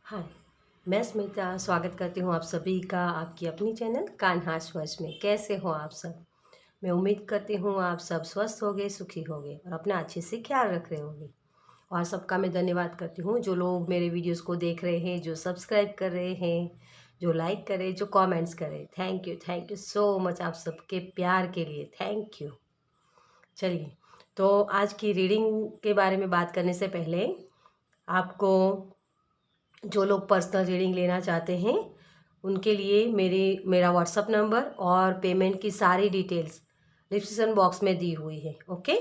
हाय, मैं स्मिता स्वागत करती हूँ आप सभी का आपकी अपनी चैनल कान्हास वर्स में। कैसे हो आप सब? मैं उम्मीद करती हूँ आप सब स्वस्थ होंगे, सुखी होंगे और अपना अच्छे से ख्याल रख रहे होंगे। और सबका मैं धन्यवाद करती हूँ जो लोग मेरे वीडियोस को देख रहे हैं, जो सब्सक्राइब कर रहे हैं, जो लाइक कर रहे हैं, जो कमेंट्स कर रहे हैं। थैंक यू सो मच आप सबके प्यार के लिए। Thank you. चलिए, तो आज की रीडिंग के बारे में बात करने से पहले आपको जो लोग पर्सनल रीडिंग लेना चाहते हैं उनके लिए मेरा व्हाट्सअप नंबर और पेमेंट की सारी डिटेल्स डिस्क्रिप्शन बॉक्स में दी हुई है। ओके,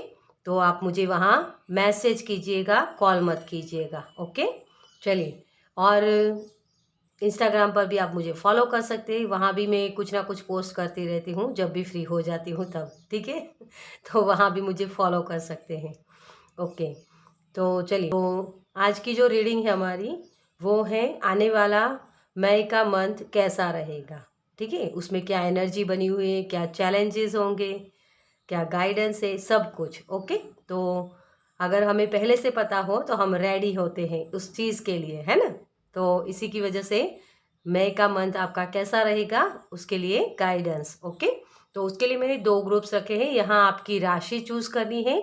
तो आप मुझे वहाँ मैसेज कीजिएगा, कॉल मत कीजिएगा। ओके, चलिए। और इंस्टाग्राम पर भी आप मुझे फॉलो कर सकते हैं, वहाँ भी मैं कुछ ना कुछ पोस्ट करती रहती हूँ जब भी फ्री हो जाती हूँ तब। ठीक है तो वहाँ भी मुझे फॉलो कर सकते हैं। ओके, तो चलिए, तो आज की जो रीडिंग है हमारी वो है आने वाला मई का मंथ कैसा रहेगा। ठीक है, उसमें क्या एनर्जी बनी हुई है, क्या चैलेंजेस होंगे, क्या गाइडेंस है, सब कुछ। ओके, तो अगर हमें पहले से पता हो तो हम रेडी होते हैं उस चीज़ के लिए, है ना। तो इसी की वजह से मई का मंथ आपका कैसा रहेगा उसके लिए गाइडेंस। ओके, तो उसके लिए मैंने 2 ग्रुप्स रखे हैं। यहाँ आपकी राशि चूज़ करनी है,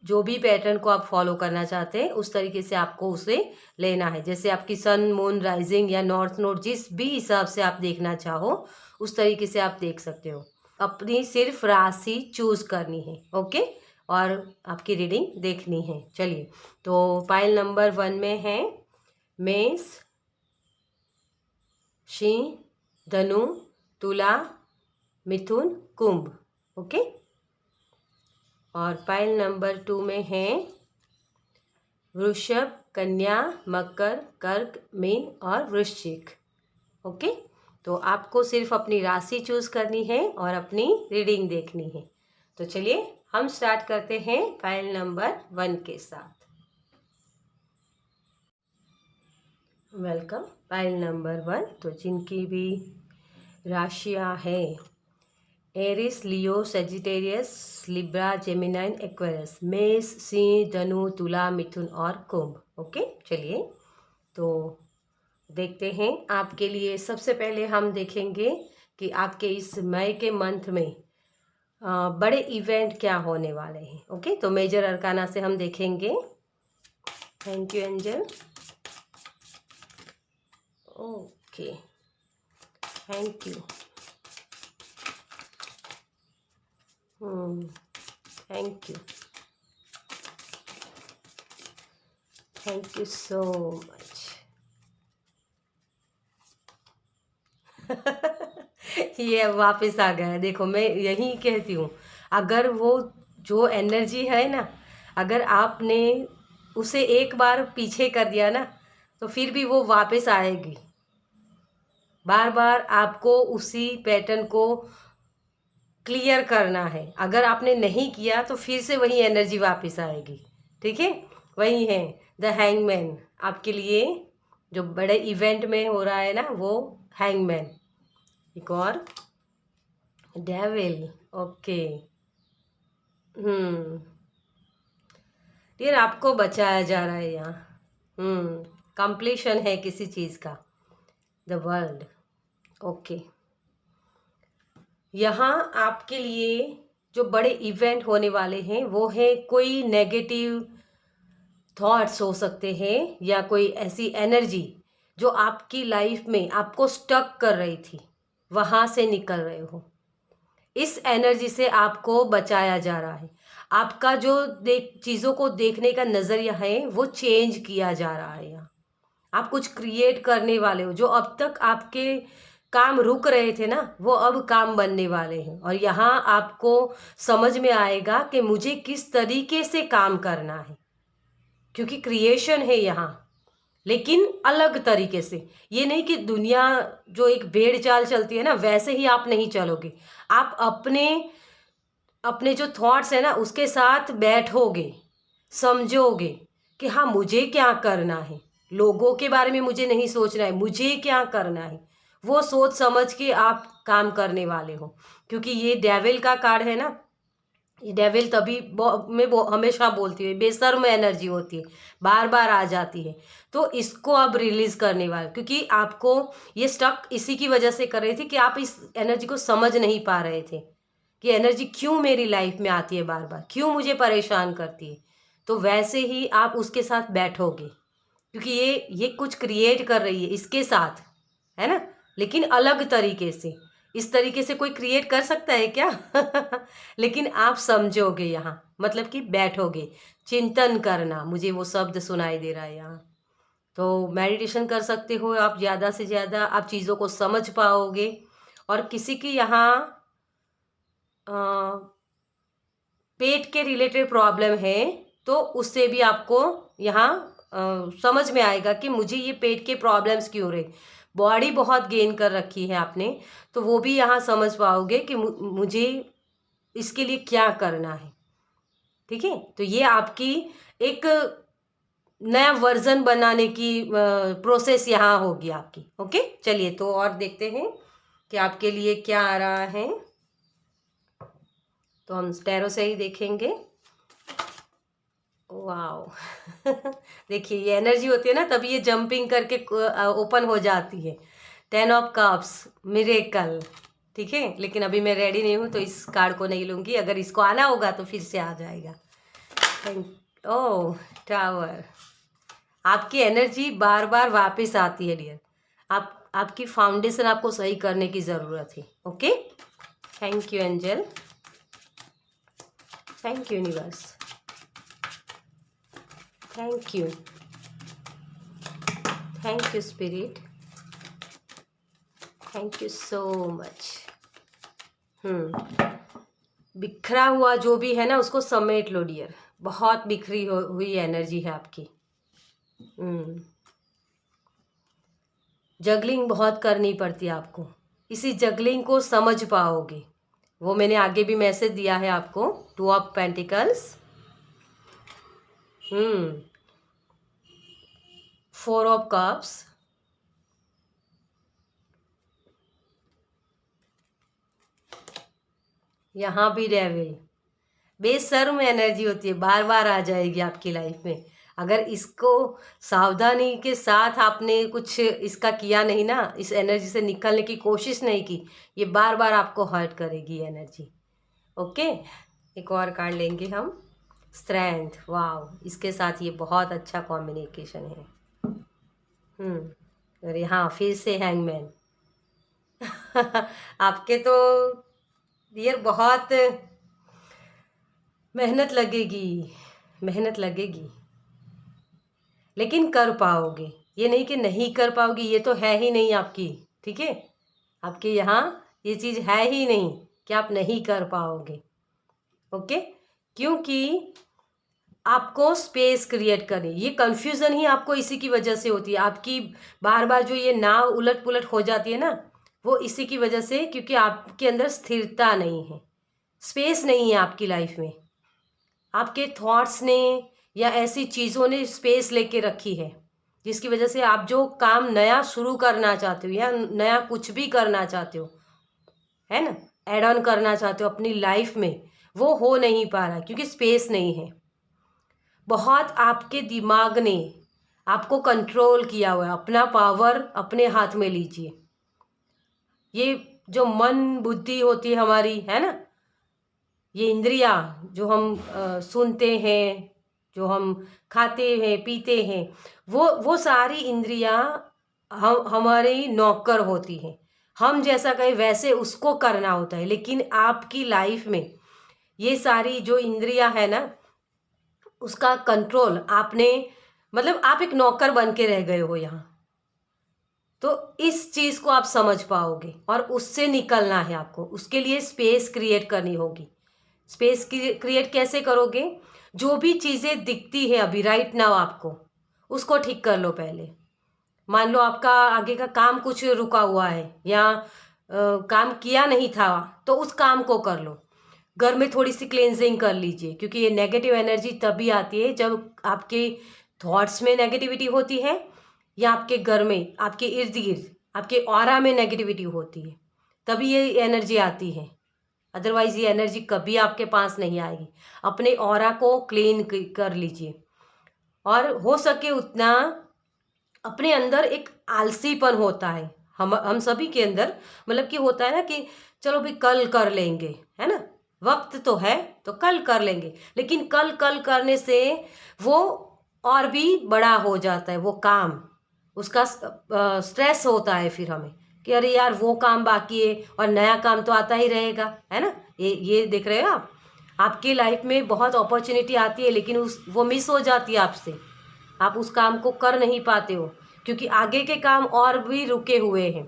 जो भी पैटर्न को आप फॉलो करना चाहते हैं उस तरीके से आपको उसे लेना है। जैसे आपकी सन, मून, राइजिंग या नॉर्थ नोड, जिस भी हिसाब से आप देखना चाहो उस तरीके से आप देख सकते हो। अपनी सिर्फ राशि चूज करनी है। ओके, और आपकी रीडिंग देखनी है। चलिए, तो पाइल नंबर 1 में है मेष, सिंह, धनु, तुला, मिथुन, कुंभ। ओके, और पाइल नंबर 2 में है वृषभ, कन्या, मकर, कर्क, मीन और वृश्चिक। ओके, तो आपको सिर्फ अपनी राशि चूज करनी है और अपनी रीडिंग देखनी है। तो चलिए हम स्टार्ट करते हैं फाइल नंबर 1 के साथ। वेलकम। फाइल नंबर 1, तो जिनकी भी राशियां हैं एरिस, लियो, सेजिटेरियस, लिब्रा, जेमिनाइन, एक्वेरियस, मेष, सिंह, धनु, तुला, मिथुन और कुंभ। ओके, चलिए तो देखते हैं आपके लिए। सबसे पहले हम देखेंगे कि आपके इस मई के मंथ में बड़े इवेंट क्या होने वाले हैं। ओके, तो मेजर अरकाना से हम देखेंगे। Thank you angel. Okay, thank you. Thank you, thank you so much. ये वापस आ गया। देखो, मैं यही कहती हूँ, अगर वो जो एनर्जी है ना, अगर आपने उसे एक बार पीछे कर दिया ना तो फिर भी वो वापस आएगी। बार बार आपको उसी पैटर्न को क्लियर करना है। अगर आपने नहीं किया तो फिर से वही एनर्जी वापस आएगी। ठीक है, वही है द हैंगमैन आपके लिए। जो बड़े इवेंट में हो रहा है ना वो हैंगमैन। एक और डेविल। ओके, डियर, आपको बचाया जा रहा है यहाँ। कंप्लीशन है किसी चीज़ का। The world. ओके, यहाँ आपके लिए जो बड़े इवेंट होने वाले हैं वो है कोई नेगेटिव थॉट्स हो सकते हैं या कोई ऐसी एनर्जी जो आपकी लाइफ में आपको स्टक कर रही थी, वहाँ से निकल रहे हो। इस एनर्जी से आपको बचाया जा रहा है। आपका जो चीज़ों को देखने का नज़रिया है वो चेंज किया जा रहा है। यहाँ आप कुछ क्रिएट करने वाले हो। जो अब तक आपके काम रुक रहे थे ना वो अब काम बनने वाले हैं। और यहाँ आपको समझ में आएगा कि मुझे किस तरीके से काम करना है, क्योंकि क्रिएशन है यहाँ, लेकिन अलग तरीके से। ये नहीं कि दुनिया जो एक भेड़ चाल चलती है ना वैसे ही आप नहीं चलोगे। आप अपने अपने जो थॉट्स है ना उसके साथ बैठोगे, समझोगे कि हाँ मुझे क्या करना है, लोगों के बारे में मुझे नहीं सोचना है, मुझे क्या करना है। वो सोच समझ के आप काम करने वाले हो। क्योंकि ये डेविल का कार्ड है ना, ये डेविल तभी मैं हमेशा बोलती हूँ बेशर्म एनर्जी होती है, बार बार आ जाती है। तो इसको अब रिलीज करने वाले, क्योंकि आपको ये स्टक इसी की वजह से कर रही थी कि आप इस एनर्जी को समझ नहीं पा रहे थे कि एनर्जी क्यों मेरी लाइफ में आती है, बार बार क्यों मुझे परेशान करती है। तो वैसे ही आप उसके साथ बैठोगे, क्योंकि ये कुछ क्रिएट कर रही है इसके साथ, है ना, लेकिन अलग तरीके से। इस तरीके से कोई क्रिएट कर सकता है क्या? लेकिन आप समझोगे यहाँ, मतलब कि बैठोगे, चिंतन करना, मुझे वो शब्द सुनाई दे रहा है यहाँ। तो मेडिटेशन कर सकते हो आप, ज़्यादा से ज़्यादा आप चीज़ों को समझ पाओगे। और किसी की यहाँ पेट के रिलेटेड प्रॉब्लम है तो उससे भी आपको यहाँ समझ में आएगा कि मुझे ये पेट के प्रॉब्लम्स क्यों रहे। बॉडी बहुत गेन कर रखी है आपने, तो वो भी यहाँ समझ पाओगे कि मुझे इसके लिए क्या करना है। ठीक है, तो ये आपकी एक नया वर्जन बनाने की प्रोसेस यहाँ होगी आपकी। ओके, चलिए तो और देखते हैं कि आपके लिए क्या आ रहा है। तो हम टैरो से ही देखेंगे। वाओ देखिए, ये एनर्जी होती है ना, तभी ये जंपिंग करके ओपन हो जाती है। 10 ऑफ कप्स, मिरेकल। ठीक है, लेकिन अभी मैं रेडी नहीं हूँ तो इस कार्ड को नहीं लूँगी, अगर इसको आना होगा तो फिर से आ जाएगा। ओह, टावर। आपकी एनर्जी बार बार वापस आती है डियर। आपकी फाउंडेशन आपको सही करने की ज़रूरत है। Okay, thank you angel, thank you universe, thank you, thank you spirit, thank you so much. बिखरा हुआ जो भी है ना उसको समेट लो डियर, बहुत बिखरी हुई एनर्जी है आपकी। जगलिंग बहुत करनी पड़ती है आपको, इसी जगलिंग को समझ पाओगे। वो मैंने आगे भी मैसेज दिया है आपको, 2 ऑफ पेंटिकल्स, 4 ऑफ कप्स, यहाँ भी डेविल। बेशर्म एनर्जी होती है, बार बार आ जाएगी आपकी लाइफ में। अगर इसको सावधानी के साथ आपने कुछ इसका किया नहीं ना, इस एनर्जी से निकलने की कोशिश नहीं की, ये बार बार आपको हर्ट करेगी एनर्जी। ओके, एक और कार्ड लेंगे हम, स्ट्रेंथ। वाओ, इसके साथ ये बहुत अच्छा कॉम्बिनेशन है। और यहाँ फिर से हैंगमैन। आपके तो यार बहुत मेहनत लगेगी, मेहनत लगेगी, लेकिन कर पाओगे। ये नहीं कि नहीं कर पाओगी, ये तो है ही नहीं आपकी। ठीक है, आपके यहाँ ये चीज़ है ही नहीं कि आप नहीं कर पाओगे। ओके, क्योंकि आपको स्पेस क्रिएट करनी, ये कंफ्यूजन ही आपको इसी की वजह से होती है। आपकी बार बार जो ये नाव उलट पुलट हो जाती है ना, वो इसी की वजह से, क्योंकि आपके अंदर स्थिरता नहीं है, स्पेस नहीं है आपकी लाइफ में। आपके थॉट्स ने या ऐसी चीज़ों ने स्पेस लेके रखी है, जिसकी वजह से आप जो काम नया शुरू करना चाहते हो या नया कुछ भी करना चाहते हो, है ना, ऐड ऑन करना चाहते हो अपनी लाइफ में, वो हो नहीं पा रहा क्योंकि स्पेस नहीं है। बहुत आपके दिमाग ने आपको कंट्रोल किया हुआ है, अपना पावर अपने हाथ में लीजिए। ये जो मन बुद्धि होती है हमारी, है ना, ये इंद्रियां जो हम सुनते हैं, जो हम खाते हैं पीते हैं, वो सारी इंद्रियां हम हमारी नौकर होती हैं। हम जैसा कहें वैसे उसको करना होता है। लेकिन आपकी लाइफ में ये सारी जो इंद्रियां है ना, उसका कंट्रोल आपने, मतलब आप एक नौकर बन के रह गए हो यहाँ। तो इस चीज़ को आप समझ पाओगे और उससे निकलना है आपको। उसके लिए स्पेस क्रिएट करनी होगी। स्पेस क्रिएट कैसे करोगे? जो भी चीज़ें दिखती है अभी राइट नाउ आपको, उसको ठीक कर लो पहले। मान लो आपका आगे का काम कुछ रुका हुआ है या काम किया नहीं था, तो उस काम को कर लो। घर में थोड़ी सी क्लेंजिंग कर लीजिए, क्योंकि ये नेगेटिव एनर्जी तभी आती है जब आपके थॉट्स में नेगेटिविटी होती है या आपके घर में, आपके इर्द गिर्द, आपके ऑरा में नेगेटिविटी होती है, तभी ये एनर्जी आती है। अदरवाइज़ ये एनर्जी कभी आपके पास नहीं आएगी। अपने ऑरा को क्लीन कर लीजिए और हो सके उतना अपने अंदर एक आलसीपन होता है हम सभी के अंदर, मतलब कि होता है ना कि चलो भाई कल कर लेंगे, है ना, वक्त तो है तो कल कर लेंगे, लेकिन कल कल करने से वो और भी बड़ा हो जाता है वो काम, उसका स्ट्रेस होता है फिर हमें कि अरे यार वो काम बाकी है और नया काम तो आता ही रहेगा, है ना। ये देख रहे हो आप, आपकी लाइफ में बहुत अपॉर्चुनिटी आती है लेकिन वो मिस हो जाती है आपसे, आप उस काम को कर नहीं पाते हो क्योंकि आगे के काम और भी रुके हुए हैं।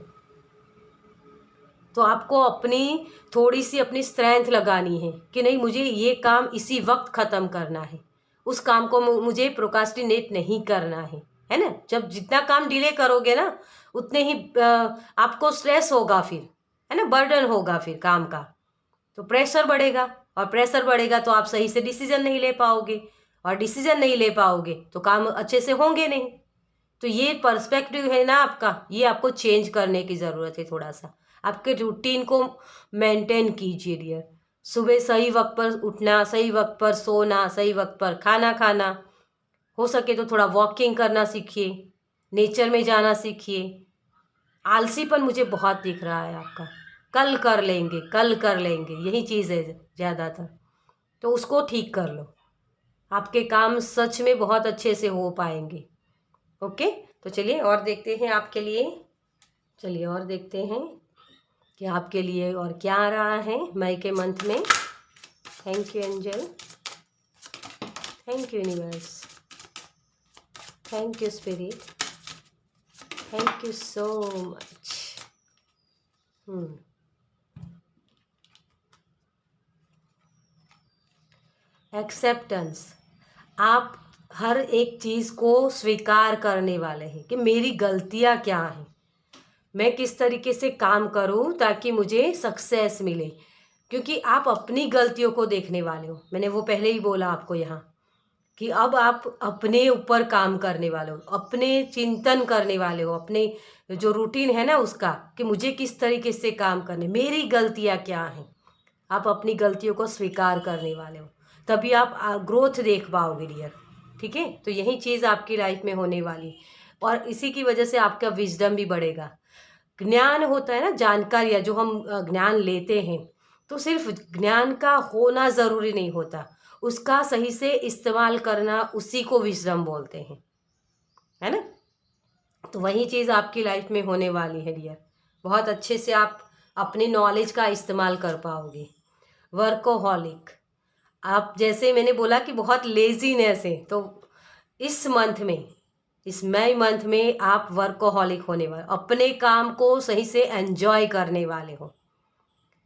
तो आपको अपनी थोड़ी सी अपनी स्ट्रेंथ लगानी है कि नहीं, मुझे ये काम इसी वक्त ख़त्म करना है, उस काम को मुझे प्रोकास्टिनेट नहीं करना है ना। जब जितना काम डिले करोगे ना उतने ही आपको स्ट्रेस होगा फिर, है ना, बर्डन होगा फिर काम का, तो प्रेशर बढ़ेगा और प्रेशर बढ़ेगा तो आप सही से डिसीजन नहीं ले पाओगे और डिसीजन नहीं ले पाओगे तो काम अच्छे से होंगे नहीं। तो ये पर्सपेक्टिव है ना आपका, ये आपको चेंज करने की ज़रूरत है। थोड़ा सा आपके रूटीन को मेंटेन कीजिए डियर। सुबह सही वक्त पर उठना, सही वक्त पर सोना, सही वक्त पर खाना खाना, हो सके तो थोड़ा वॉकिंग करना सीखिए, नेचर में जाना सीखिए। आलसीपन मुझे बहुत दिख रहा है आपका, कल कर लेंगे कल कर लेंगे, यही चीज़ है ज़्यादातर, तो उसको ठीक कर लो, आपके काम सच में बहुत अच्छे से हो पाएंगे। ओके, तो चलिए और देखते हैं आपके लिए, चलिए और देखते हैं कि आपके लिए और क्या आ रहा है मई के मंथ में। Thank you angel, thank you universe, thank you spirit, thank you so much. Acceptance, आप हर एक चीज़ को स्वीकार करने वाले हैं कि मेरी गलतियाँ क्या हैं, मैं किस तरीके से काम करूं ताकि मुझे सक्सेस मिले, क्योंकि आप अपनी गलतियों को देखने वाले हो। मैंने वो पहले ही बोला आपको यहाँ कि अब आप अपने ऊपर काम करने वाले हो, अपने चिंतन करने वाले हो, अपने जो रूटीन है ना उसका, कि मुझे किस तरीके से काम करने, मेरी गलतियाँ क्या हैं। आप अपनी गलतियों को स्वीकार करने वाले हो, तभी आप ग्रोथ देख पाओगे डियर। ठीक है, तो यही चीज़ आपकी लाइफ में होने वाली और इसी की वजह से आपका विजडम भी बढ़ेगा। ज्ञान होता है ना, जानकारियाँ जो हम ज्ञान लेते हैं, तो सिर्फ ज्ञान का होना ज़रूरी नहीं होता, उसका सही से इस्तेमाल करना, उसी को विजडम बोलते हैं, है ना। तो वही चीज़ आपकी लाइफ में होने वाली है डियर, बहुत अच्छे से आप अपनी नॉलेज का इस्तेमाल कर पाओगे। वर्कोहॉलिक, आप जैसे मैंने बोला कि बहुत लेजीनेस है, तो इस मंथ में, इस मई मंथ में आप वर्कोहॉलिक होने वाले, अपने काम को सही से एंजॉय करने वाले हो।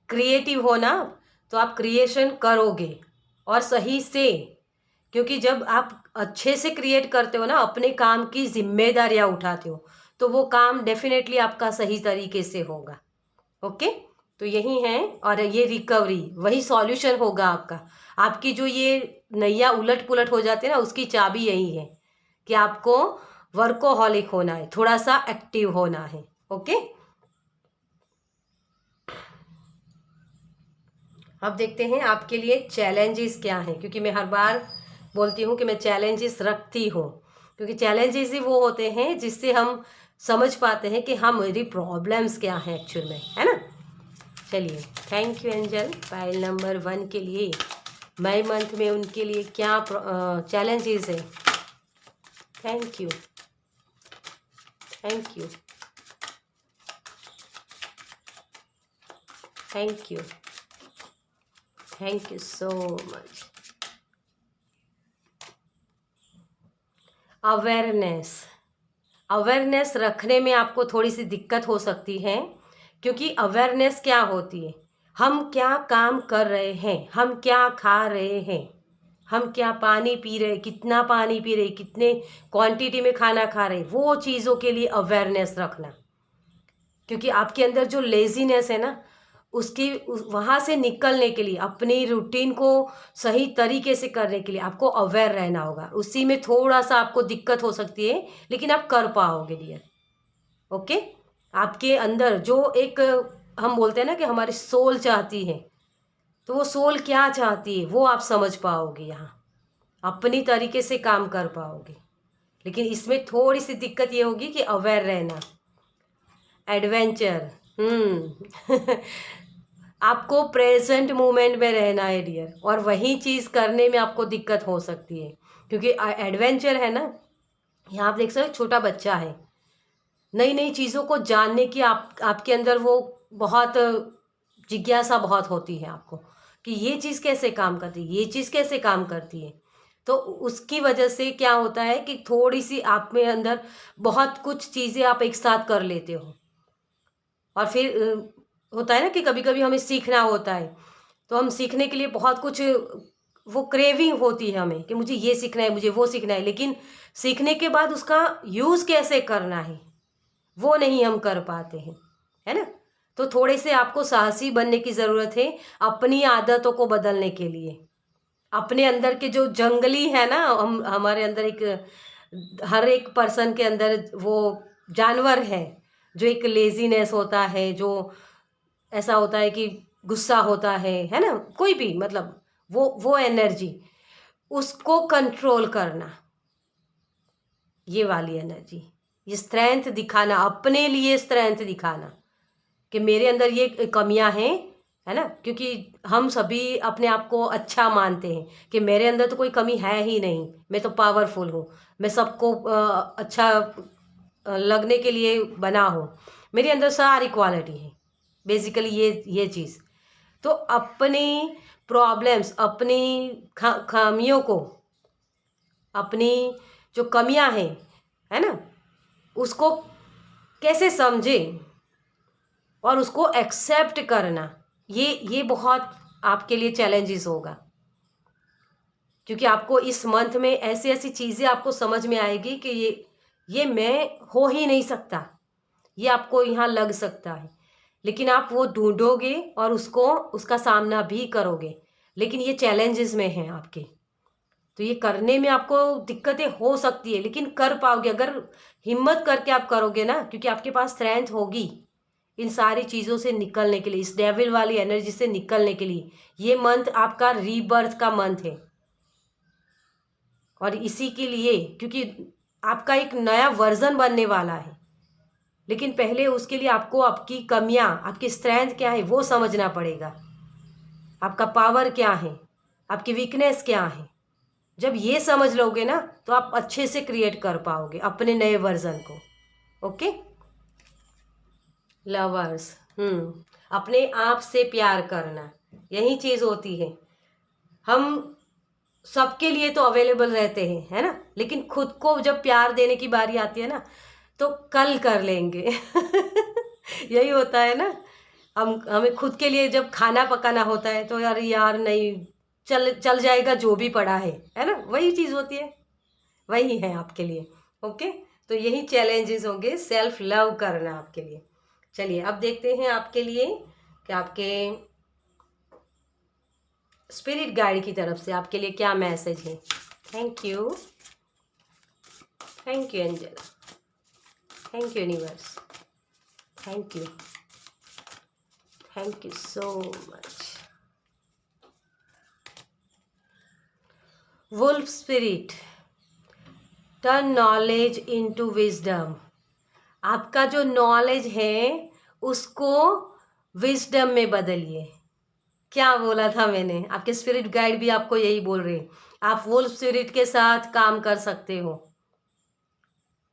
क्रिएटिव हो ना, तो आप क्रिएशन करोगे और सही से, क्योंकि जब आप अच्छे से क्रिएट करते हो ना, अपने काम की जिम्मेदारियां उठाते हो, तो वो काम डेफिनेटली आपका सही तरीके से होगा। ओके, तो यही है, और ये रिकवरी वही सॉल्यूशन होगा आपका। आपकी जो ये नैया उलट पुलट हो जाती है ना, उसकी चाबी यही है कि आपको वर्कोहॉलिक होना है, थोड़ा सा एक्टिव होना है। ओके, अब देखते हैं आपके लिए चैलेंजेस क्या हैं, क्योंकि मैं हर बार बोलती हूँ कि मैं चैलेंजेस रखती हूँ, क्योंकि चैलेंजेस ही वो होते हैं जिससे हम समझ पाते हैं कि हमारी प्रॉब्लम्स क्या हैं एक्चुअल में, है ना। चलिए, thank you angel, file number 1 के लिए मई मंथ में उनके लिए क्या चैलेंजेस है। Thank you, thank you, thank you, thank you so much. Awareness, awareness रखने में आपको थोड़ी सी दिक्कत हो सकती है, क्योंकि अवेयरनेस क्या होती है, हम क्या काम कर रहे हैं, हम क्या खा रहे हैं, हम क्या पानी पी रहे, कितना पानी पी रहे, कितने क्वांटिटी में खाना खा रहे, वो चीज़ों के लिए अवेयरनेस रखना। क्योंकि आपके अंदर जो लेजीनेस है ना, उसकी वहाँ से निकलने के लिए, अपनी रूटीन को सही तरीके से करने के लिए आपको अवेयर रहना होगा। उसी में थोड़ा सा आपको दिक्कत हो सकती है, लेकिन आप कर पाओगे डियर। ओके, आपके अंदर जो एक हम बोलते हैं ना कि हमारी सोल चाहती है तो वो सोल क्या चाहती है वो आप समझ पाओगे, यहाँ अपनी तरीके से काम कर पाओगे। लेकिन इसमें थोड़ी सी दिक्कत ये होगी कि अवेयर रहना, एडवेंचर। आपको प्रेजेंट मोमेंट में रहना है डियर, और वही चीज़ करने में आपको दिक्कत हो सकती है, क्योंकि एडवेंचर है ना। यहाँ आप देख सकते हो छोटा बच्चा है, नई नई चीज़ों को जानने की आपके अंदर वो बहुत जिज्ञासा बहुत होती है आपको, कि ये चीज़ कैसे काम करती है, ये चीज़ कैसे काम करती है। तो उसकी वजह से क्या होता है कि थोड़ी सी आप में अंदर बहुत कुछ चीज़ें आप एक साथ कर लेते हो। और फिर होता है ना कि कभी कभी हमें सीखना होता है, तो हम सीखने के लिए बहुत कुछ, वो क्रेविंग होती है हमें कि मुझे ये सीखना है, मुझे वो सीखना है, लेकिन सीखने के बाद उसका यूज़ कैसे करना है वो नहीं हम कर पाते हैं, है ना। तो थोड़े से आपको साहसी बनने की ज़रूरत है अपनी आदतों को बदलने के लिए। अपने अंदर के जो जंगली है ना, हम हमारे अंदर एक, हर एक पर्सन के अंदर वो जानवर है, जो एक लेजीनेस होता है, जो ऐसा होता है कि गुस्सा होता है ना, कोई भी मतलब वो एनर्जी, उसको कंट्रोल करना, ये वाली एनर्जी, ये स्ट्रेंथ दिखाना, अपने लिए स्ट्रेंथ दिखाना कि मेरे अंदर ये कमियां हैं, है ना। क्योंकि हम सभी अपने आप को अच्छा मानते हैं कि मेरे अंदर तो कोई कमी है ही नहीं, मैं तो पावरफुल हूँ, मैं सबको अच्छा लगने के लिए बना हूँ, मेरे अंदर सारी क्वालिटी है, बेसिकली ये चीज़। तो अपनी प्रॉब्लम्स, अपनी खामियों को, अपनी जो कमियां हैं, है ना, उसको कैसे समझे और उसको एक्सेप्ट करना, ये बहुत आपके लिए चैलेंजेस होगा। क्योंकि आपको इस मंथ में ऐसी ऐसी चीज़ें आपको समझ में आएगी कि ये मैं हो ही नहीं सकता, ये आपको यहाँ लग सकता है, लेकिन आप वो ढूंढोगे और उसको, उसका सामना भी करोगे। लेकिन ये चैलेंजेस में हैं आपके, तो ये करने में आपको दिक्कतें हो सकती है, लेकिन कर पाओगे अगर हिम्मत करके आप करोगे ना, क्योंकि आपके पास स्ट्रेंथ होगी इन सारी चीज़ों से निकलने के लिए, इस डेविल वाली एनर्जी से निकलने के लिए। ये मंथ आपका रीबर्थ का मंथ है, और इसी के लिए, क्योंकि आपका एक नया वर्जन बनने वाला है, लेकिन पहले उसके लिए आपको आपकी कमियां, आपकी स्ट्रेंथ क्या है वो समझना पड़ेगा, आपका पावर क्या है, आपकी वीकनेस क्या है। जब ये समझ लोगे ना, तो आप अच्छे से क्रिएट कर पाओगे अपने नए वर्जन को। ओके लवर्स, अपने आप से प्यार करना, यही चीज़ होती है। हम सबके लिए तो अवेलेबल रहते हैं, है ना, लेकिन खुद को जब प्यार देने की बारी आती है ना, तो कल कर लेंगे। यही होता है ना। हमें खुद के लिए जब खाना पकाना होता है तो यार यार नहीं, चल चल जाएगा जो भी पड़ा है ना, वही चीज़ होती है, वही है आपके लिए। ओके, तो यही चैलेंजेस होंगे सेल्फ लव करना आपके लिए। चलिए अब देखते हैं आपके लिए कि आपके स्पिरिट गाइड की तरफ से आपके लिए क्या मैसेज है। Thank you angel, thank you universe, thank you so much. Wolf spirit, turn knowledge into wisdom. आपका जो नॉलेज है उसको विजडम में बदलिए। क्या बोला था मैंने, आपके स्पिरिट गाइड भी आपको यही बोल रहे हैं। आप वुल्फ स्पिरिट के साथ काम कर सकते हो।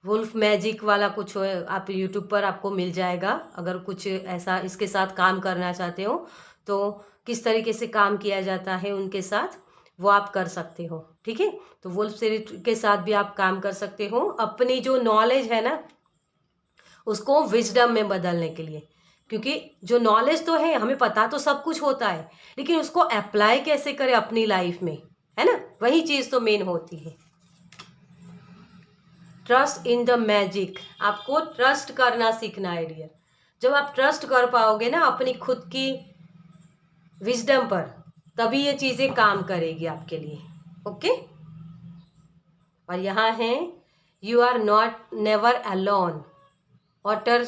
वुल्फ मैजिक वाला कुछ हो, आप यूट्यूब पर आपको मिल जाएगा। अगर कुछ ऐसा इसके साथ काम करना चाहते हो तो किस तरीके से काम किया जाता है उनके साथ, वो आप कर सकते हो। ठीक है, तो वुल्फ स्पिरिट के साथ भी आप काम कर सकते हो अपनी जो नॉलेज है ना उसको विजडम में बदलने के लिए। क्योंकि जो नॉलेज तो है, हमें पता तो सब कुछ होता है, लेकिन उसको अप्लाई कैसे करें अपनी लाइफ में, है ना, वही चीज़ तो मेन होती है। ट्रस्ट इन द मैजिक, आपको ट्रस्ट करना सीखना है डियर। जब आप ट्रस्ट कर पाओगे ना अपनी खुद की विजडम पर, तभी ये चीज़ें काम करेगी आपके लिए। ओके, और यहाँ है you are not never alone, otter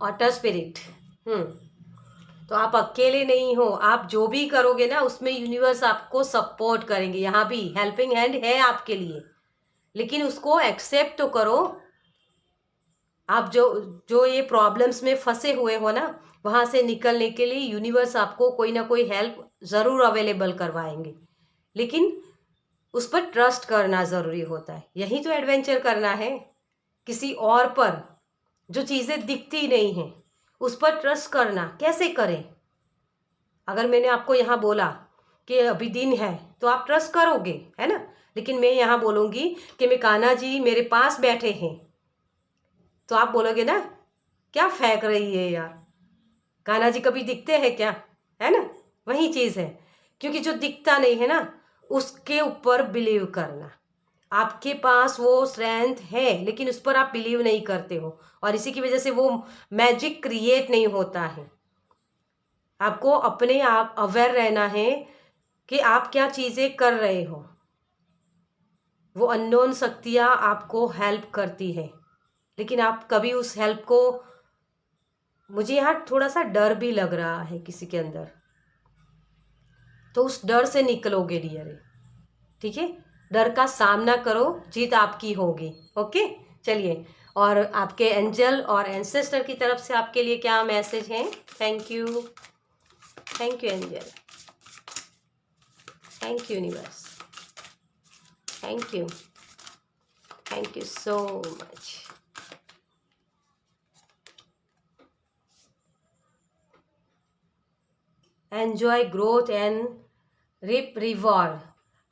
otter spirit. तो आप अकेले नहीं हो, आप जो भी करोगे ना उसमें यूनिवर्स आपको सपोर्ट करेंगे। यहाँ भी हेल्पिंग हैंड है आपके लिए, लेकिन उसको एक्सेप्ट तो करो। आप जो जो ये प्रॉब्लम्स में फंसे हुए हो ना, वहाँ से निकलने के लिए यूनिवर्स आपको कोई ना कोई हेल्प ज़रूर अवेलेबल करवाएंगे, लेकिन उस पर ट्रस्ट करना ज़रूरी होता है। यही तो एडवेंचर करना है। किसी और पर जो चीज़ें दिखती नहीं हैं उस पर ट्रस्ट करना कैसे करें? अगर मैंने आपको यहाँ बोला कि अभी दिन है तो आप ट्रस्ट करोगे, है ना? लेकिन मैं यहाँ बोलूँगी कि मैं कान्हा जी मेरे पास बैठे हैं, तो आप बोलोगे ना क्या फेंक रही है यार, कान्हा जी कभी दिखते हैं क्या? है ना? वही चीज़ है, क्योंकि जो दिखता नहीं है ना उसके ऊपर बिलीव करना। आपके पास वो स्ट्रेंथ है लेकिन उस पर आप बिलीव नहीं करते हो, और इसी की वजह से वो मैजिक क्रिएट नहीं होता है। आपको अपने आप अवेयर रहना है कि आप क्या चीज़ें कर रहे हो। वो अननोन शक्तियाँ आपको हेल्प करती है, लेकिन आप कभी उस हेल्प को, मुझे यहाँ थोड़ा सा डर भी लग रहा है किसी के अंदर, तो उस डर से निकलोगे डियर। ठीक है, डर का सामना करो, जीत आपकी होगी। ओके, चलिए। और आपके एंजल और एंसेस्टर की तरफ से आपके लिए क्या मैसेज है? Thank you angel, thank you universe, thank you so much. Enjoy growth and reap reward.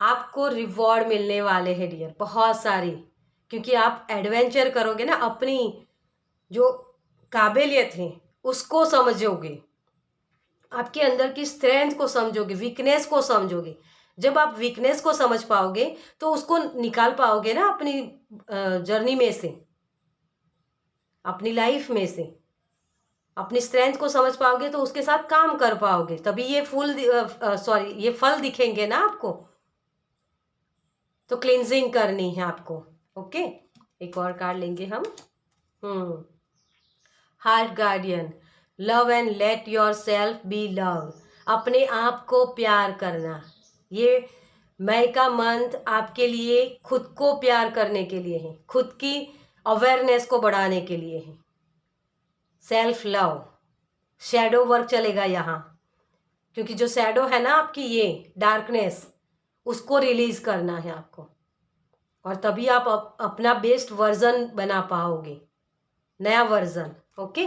आपको रिवॉर्ड मिलने वाले हैं डियर, बहुत सारी, क्योंकि आप एडवेंचर करोगे ना, अपनी जो काबिलियत है उसको समझोगे, आपके अंदर की स्ट्रेंथ को समझोगे, वीकनेस को समझोगे। जब आप वीकनेस को समझ पाओगे तो उसको निकाल पाओगे ना अपनी जर्नी में से, अपनी लाइफ में से। अपनी स्ट्रेंथ को समझ पाओगे तो उसके साथ काम कर पाओगे, तभी ये ये फल दिखेंगे ना आपको। तो क्लींजिंग करनी है आपको। ओके, एक और कार्ड लेंगे हम। Heart guardian, love and let yourself be love. अपने आप को प्यार करना, ये मई का मंथ आपके लिए खुद को प्यार करने के लिए है, खुद की अवेयरनेस को बढ़ाने के लिए है। सेल्फ लव, शैडो वर्क चलेगा यहाँ, क्योंकि जो शैडो है ना आपकी, ये डार्कनेस, उसको रिलीज करना है आपको, और तभी आप अपना बेस्ट वर्जन बना पाओगे, नया version. Okay.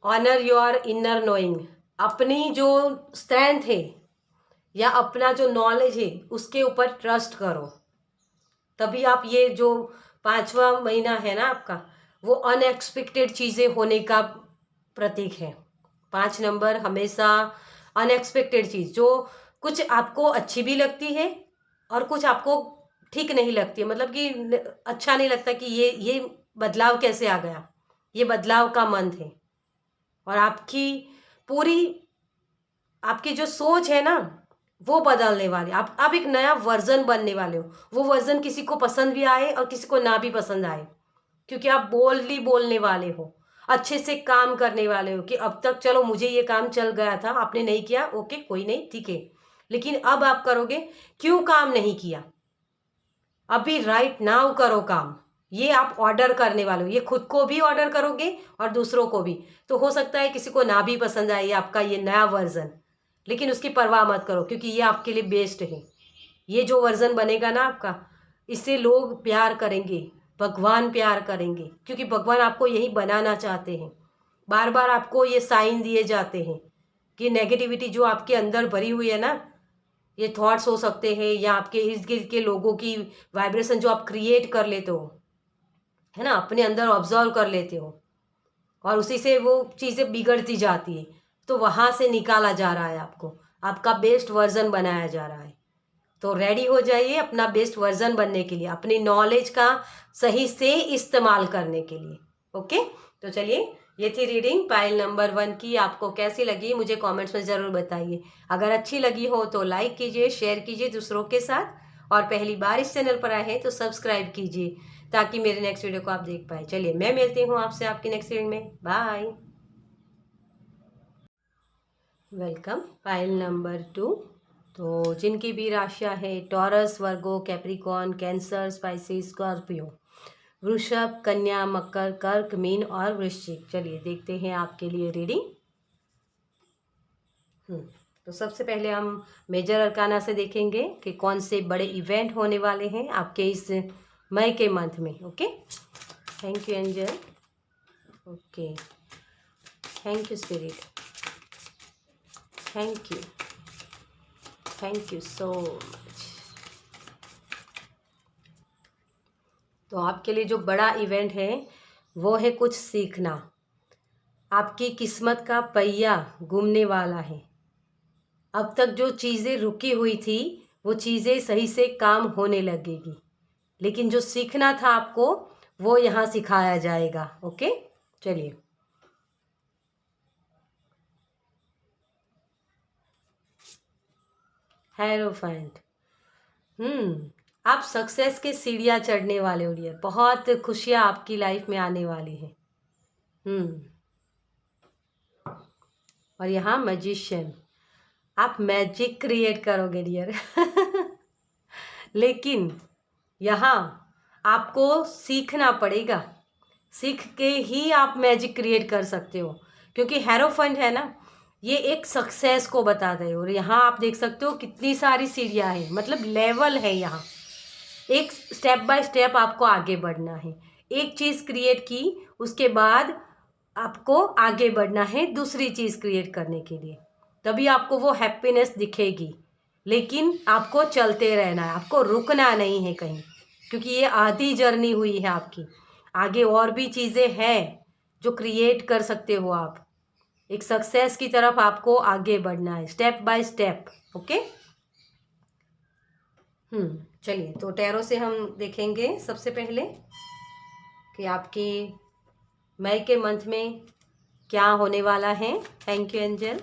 Honour your inner knowing. अपनी जो स्ट्रेंथ है या अपना जो नॉलेज है उसके ऊपर ट्रस्ट करो, तभी आप ये जो 5वां महीना है ना आपका, वो अनएक्सपेक्टेड चीज़ें होने का प्रतीक है। 5 नंबर हमेशा अनएक्सपेक्टेड चीज़, जो कुछ आपको अच्छी भी लगती है और कुछ आपको ठीक नहीं लगती है, मतलब कि अच्छा नहीं लगता कि ये बदलाव कैसे आ गया। ये बदलाव का मंथ है, और आपकी पूरी, आपकी जो सोच है ना वो बदलने वाली, आप एक नया वर्जन बनने वाले हो। वो वर्जन किसी को पसंद भी आए और किसी को ना भी पसंद आए, क्योंकि आप बोल्डली बोलने वाले हो, अच्छे से काम करने वाले हो कि अब तक चलो मुझे ये काम चल गया था, आपने नहीं किया, ओके कोई नहीं, ठीक है, लेकिन अब आप करोगे। क्यों काम नहीं किया, अभी राइट नाउ करो काम। ये आप ऑर्डर करने वाले हो, ये खुद को भी ऑर्डर करोगे और दूसरों को भी। तो हो सकता है किसी को ना भी पसंद आए आपका ये नया वर्जन, लेकिन उसकी परवाह मत करो, क्योंकि ये आपके लिए बेस्ट है। ये जो वर्जन बनेगा ना आपका, इससे लोग प्यार करेंगे, भगवान प्यार करेंगे, क्योंकि भगवान आपको यही बनाना चाहते हैं। बार बार आपको ये साइन दिए जाते हैं कि नेगेटिविटी जो आपके अंदर भरी हुई है ना, ये थॉट्स हो सकते हैं या आपके इर्द गिर्द के लोगों की वाइब्रेशन जो आप क्रिएट कर लेते हो, है ना, अपने अंदर ऑब्जर्व कर लेते हो, और उसी से वो चीज़ें बिगड़ती जाती है। तो वहाँ से निकाला जा रहा है आपको, आपका बेस्ट वर्जन बनाया जा रहा है। तो रेडी हो जाइए अपना बेस्ट वर्जन बनने के लिए, अपनी नॉलेज का सही से इस्तेमाल करने के लिए। ओके, तो चलिए, ये थी रीडिंग पाइल नंबर 1 की। आपको कैसी लगी मुझे कमेंट्स में ज़रूर बताइए। अगर अच्छी लगी हो तो लाइक कीजिए, शेयर कीजिए दूसरों के साथ, और पहली बार इस चैनल पर आए हैं तो सब्सक्राइब कीजिए ताकि मेरे नेक्स्ट वीडियो को आप देख पाए। चलिए, मैं मिलती हूँ आपसे आपकी नेक्स्ट वीडियो में। बाय। वेलकम। File number 2। तो जिनकी भी राशियां है टॉरस, वर्गो, कैप्रिकॉर्न, कैंसर, स्पाइसिस, स्कॉर्पियो, वृषभ, कन्या, मकर, कर्क, मीन और वृश्चिक। चलिए देखते हैं आपके लिए रीडिंग। तो सबसे पहले हम मेजर अरकाना से देखेंगे कि कौन से बड़े इवेंट होने वाले हैं आपके इस मई के मंथ में। Okay, thank you angel. Okay, thank you spirit, thank you so much. तो आपके लिए जो बड़ा इवेंट है वो है कुछ सीखना। आपकी किस्मत का पहिया घूमने वाला है। अब तक जो चीज़ें रुकी हुई थी वो चीज़ें सही से काम होने लगेगी, लेकिन जो सीखना था आपको वो यहाँ सिखाया जाएगा। ओके, चलिए। हेरोफेंट। आप सक्सेस के सीढ़ियाँ चढ़ने वाले हो डियर। बहुत खुशियाँ आपकी लाइफ में आने वाली हैं। और यहाँ मैजिशियन, आप मैजिक क्रिएट करोगे डियर। लेकिन यहाँ आपको सीखना पड़ेगा। सीख के ही आप मैजिक क्रिएट कर सकते हो, क्योंकि हेरोफेंट है ना, ये एक सक्सेस को बताता है। और यहाँ आप देख सकते हो कितनी सारी सीढ़ियाँ हैं, मतलब लेवल है यहाँ। एक स्टेप बाय स्टेप आपको आगे बढ़ना है। एक चीज़ क्रिएट की, उसके बाद आपको आगे बढ़ना है दूसरी चीज़ क्रिएट करने के लिए, तभी आपको वो हैप्पीनेस दिखेगी। लेकिन आपको चलते रहना है, आपको रुकना नहीं है कहीं, क्योंकि ये आधी जर्नी हुई है आपकी। आगे और भी चीज़ें हैं जो क्रिएट कर सकते हो आप। एक सक्सेस की तरफ आपको आगे बढ़ना है, स्टेप बाय स्टेप। ओके, चलिए। तो टैरो से हम देखेंगे सबसे पहले कि आपकी मई के मंथ में क्या होने वाला है। Thank you angel,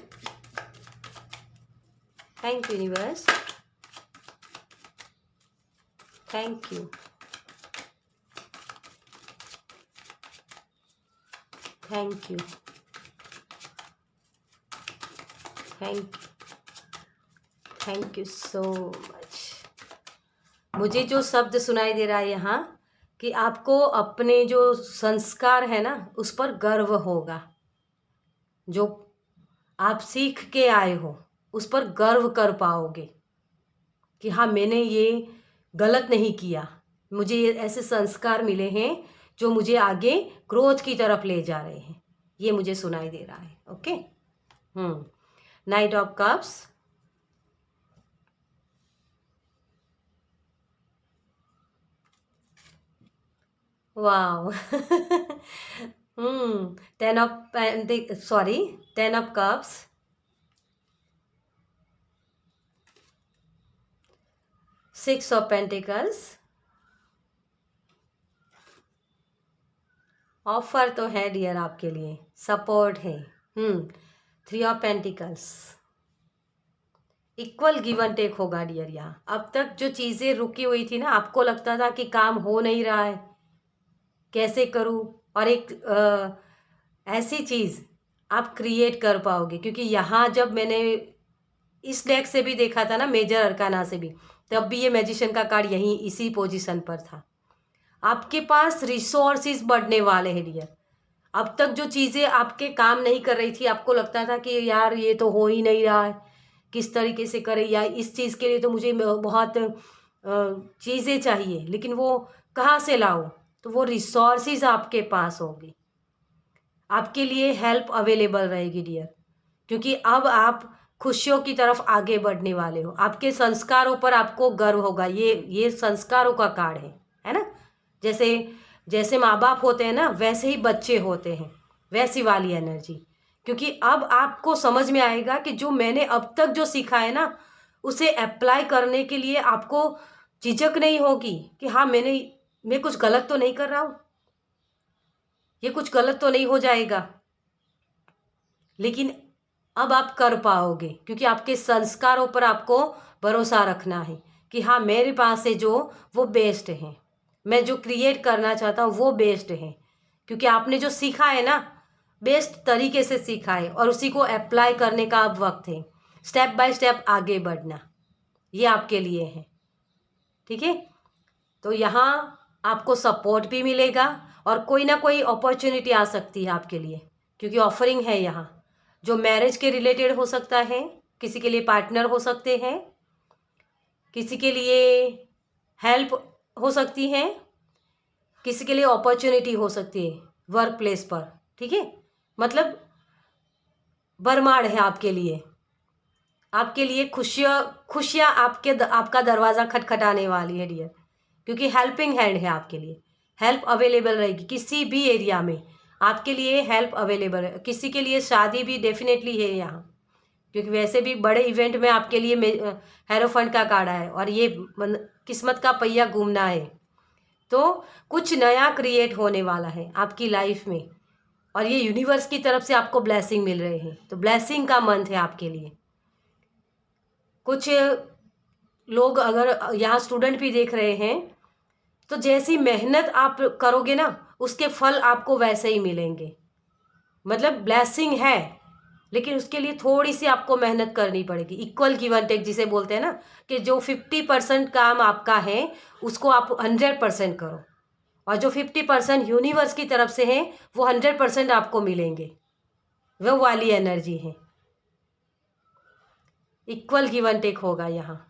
thank you universe, thank you, thank you, thank you so much. मुझे जो शब्द सुनाई दे रहा है यहाँ कि आपको अपने जो संस्कार है ना उस पर गर्व होगा। जो आप सीख के आए हो उस पर गर्व कर पाओगे कि हाँ, मैंने ये गलत नहीं किया, मुझे ये ऐसे संस्कार मिले हैं जो मुझे आगे ग्रोथ की तरफ ले जा रहे हैं। ये मुझे सुनाई दे रहा है। Okay, knight of cups, wow. 10 of cups, 6 of pentacles. Offer तो है डियर आपके लिए, सपोर्ट है। 3 of pentacles, equal give and take होगा डियर। यहाँ अब तक जो चीज़ें रुकी हुई थी ना, आपको लगता था कि काम हो नहीं रहा है, कैसे करूँ, और एक ऐसी चीज़ आप क्रिएट कर पाओगे। क्योंकि यहाँ जब मैंने इस डेक से भी देखा था ना, मेजर अरकाना से भी, तब भी ये मैजिशियन का कार्ड यहीं इसी पोजीशन पर था। आपके पास रिसोर्सेज बढ़ने वाले हैं डियर। अब तक जो चीज़ें आपके काम नहीं कर रही थी, आपको लगता था कि यार ये तो हो ही नहीं रहा है, किस तरीके से करें, या इस चीज़ के लिए तो मुझे बहुत चीज़ें चाहिए, लेकिन वो कहाँ से लाऊं। तो वो रिसोर्सेज आपके पास होगी, आपके लिए हेल्प अवेलेबल रहेगी डियर। क्योंकि अब आप खुशियों की तरफ आगे बढ़ने वाले हो। आपके संस्कारों पर आपको गर्व होगा। ये संस्कारों का कार्ड है ना। जैसे जैसे माँ बाप होते हैं ना, वैसे ही बच्चे होते हैं, वैसी वाली एनर्जी। क्योंकि अब आपको समझ में आएगा कि जो मैंने अब तक जो सीखा है ना, उसे अप्लाई करने के लिए आपको झिझक नहीं होगी कि हाँ, मैं कुछ गलत तो नहीं कर रहा हूँ, ये कुछ गलत तो नहीं हो जाएगा। लेकिन अब आप कर पाओगे, क्योंकि आपके संस्कारों पर आपको भरोसा रखना है कि हाँ, मेरे पास है जो वो बेस्ट है, मैं जो क्रिएट करना चाहता हूँ वो बेस्ट है। क्योंकि आपने जो सीखा है ना, बेस्ट तरीके से सीखा है और उसी को अप्लाई करने का अब वक्त है। स्टेप बाय स्टेप आगे बढ़ना, ये आपके लिए है। ठीक है, तो यहाँ आपको सपोर्ट भी मिलेगा और कोई ना कोई अपॉर्चुनिटी आ सकती है आपके लिए, क्योंकि ऑफरिंग है यहाँ, जो मैरिज के रिलेटेड हो सकता है, किसी के लिए पार्टनर हो सकते हैं, किसी के लिए हेल्प हो सकती है, किसी के लिए अपॉर्चुनिटी हो सकती है वर्क प्लेस पर। ठीक है, मतलब बरमाड़ है आपके लिए, आपके लिए खुशियाँ आपका दरवाज़ा खटखटाने वाली है डियर, क्योंकि हेल्पिंग हैंड है आपके लिए। हेल्प अवेलेबल रहेगी किसी भी एरिया में, आपके लिए हेल्प अवेलेबल है। किसी के लिए शादी भी डेफिनेटली है यहाँ, क्योंकि वैसे भी बड़े इवेंट में आपके लिए हेरोफंड का कार्ड है और ये किस्मत का पहिया घूमना है। तो कुछ नया क्रिएट होने वाला है आपकी लाइफ में और ये यूनिवर्स की तरफ से आपको ब्लेसिंग मिल रहे हैं। तो ब्लेसिंग का मंथ है आपके लिए। कुछ लोग अगर यहाँ स्टूडेंट भी देख रहे हैं, तो जैसी मेहनत आप करोगे ना, उसके फल आपको वैसे ही मिलेंगे। मतलब ब्लेसिंग है, लेकिन उसके लिए थोड़ी सी आपको मेहनत करनी पड़ेगी। इक्वल गिव एंड टेक जिसे बोलते हैं ना, कि जो 50% काम आपका है उसको आप 100% करो, और जो 50% यूनिवर्स की तरफ से है वो 100% आपको मिलेंगे। वो वाली एनर्जी है, इक्वल गिव एंड टेक होगा यहाँ,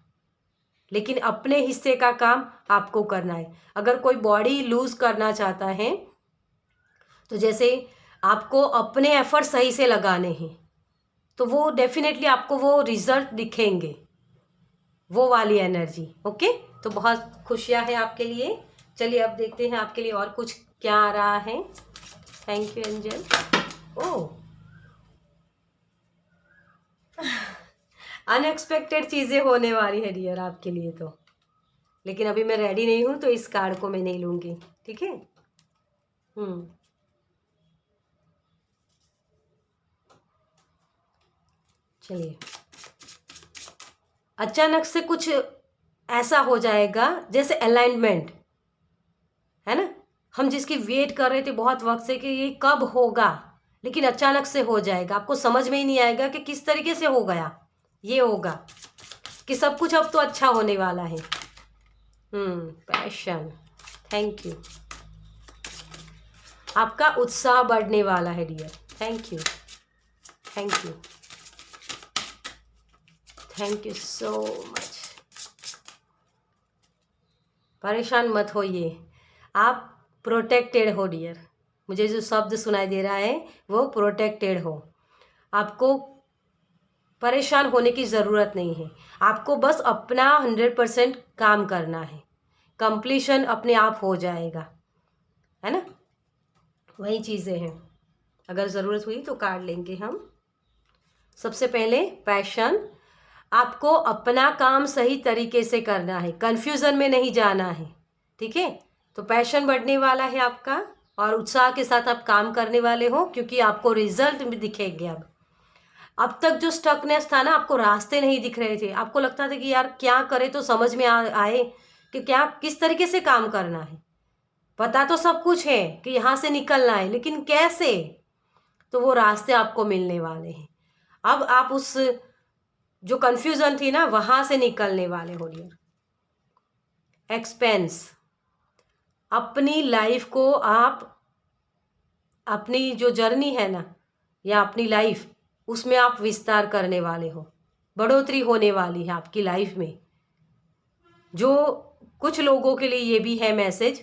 लेकिन अपने हिस्से का काम आपको करना है। अगर कोई बॉडी लूज करना चाहता है, तो जैसे आपको अपने एफर्ट सही से लगाने हैं, तो वो डेफिनेटली आपको वो रिजल्ट दिखेंगे, वो वाली एनर्जी। ओके, तो बहुत खुशियाँ हैं आपके लिए। चलिए अब देखते हैं आपके लिए और कुछ क्या आ रहा है। Thank you angel. Oh, unexpected चीज़ें होने वाली है डियर आपके लिए तो, लेकिन अभी मैं रेडी नहीं हूँ, तो इस कार्ड को मैं नहीं लूँगी। ठीक है, चलिए, अचानक से कुछ ऐसा हो जाएगा जैसे अलाइनमेंट है ना, हम जिसकी वेट कर रहे थे बहुत वक्त से कि ये कब होगा, लेकिन अचानक से हो जाएगा। आपको समझ में ही नहीं आएगा कि किस तरीके से हो गया। ये होगा कि सब कुछ अब तो अच्छा होने वाला है। Passion, thank you. आपका उत्साह बढ़ने वाला है dear. Thank you, thank you, thank you so much. परेशान मत होइए, आप प्रोटेक्टेड हो डियर। मुझे जो शब्द सुनाई दे रहा है वो प्रोटेक्टेड हो। आपको परेशान होने की ज़रूरत नहीं है, आपको बस अपना 100% काम करना है। कंप्लीशन अपने आप हो जाएगा, है ना, वही चीज़ें हैं। अगर ज़रूरत हुई तो कार्ड लेंगे हम। सबसे पहले पैशन, आपको अपना काम सही तरीके से करना है, कन्फ्यूज़न में नहीं जाना है। ठीक है, तो पैशन बढ़ने वाला है आपका और उत्साह के साथ आप काम करने वाले हो, क्योंकि आपको रिजल्ट भी दिखेंगे। अब तक जो स्टकनेस था ना, आपको रास्ते नहीं दिख रहे थे, आपको लगता था कि यार क्या करे तो समझ में आए कि क्या किस तरीके से काम करना है। पता तो सब कुछ है कि यहाँ से निकलना है, लेकिन कैसे, तो वो रास्ते आपको मिलने वाले हैं। अब आप उस जो कन्फ्यूज़न थी ना, वहाँ से निकलने वाले हो डियर। एक्सपेंस, अपनी लाइफ को आप, अपनी जो जर्नी है ना या अपनी लाइफ, उसमें आप विस्तार करने वाले हो। बढ़ोतरी होने वाली है आपकी लाइफ में। जो कुछ लोगों के लिए ये भी है मैसेज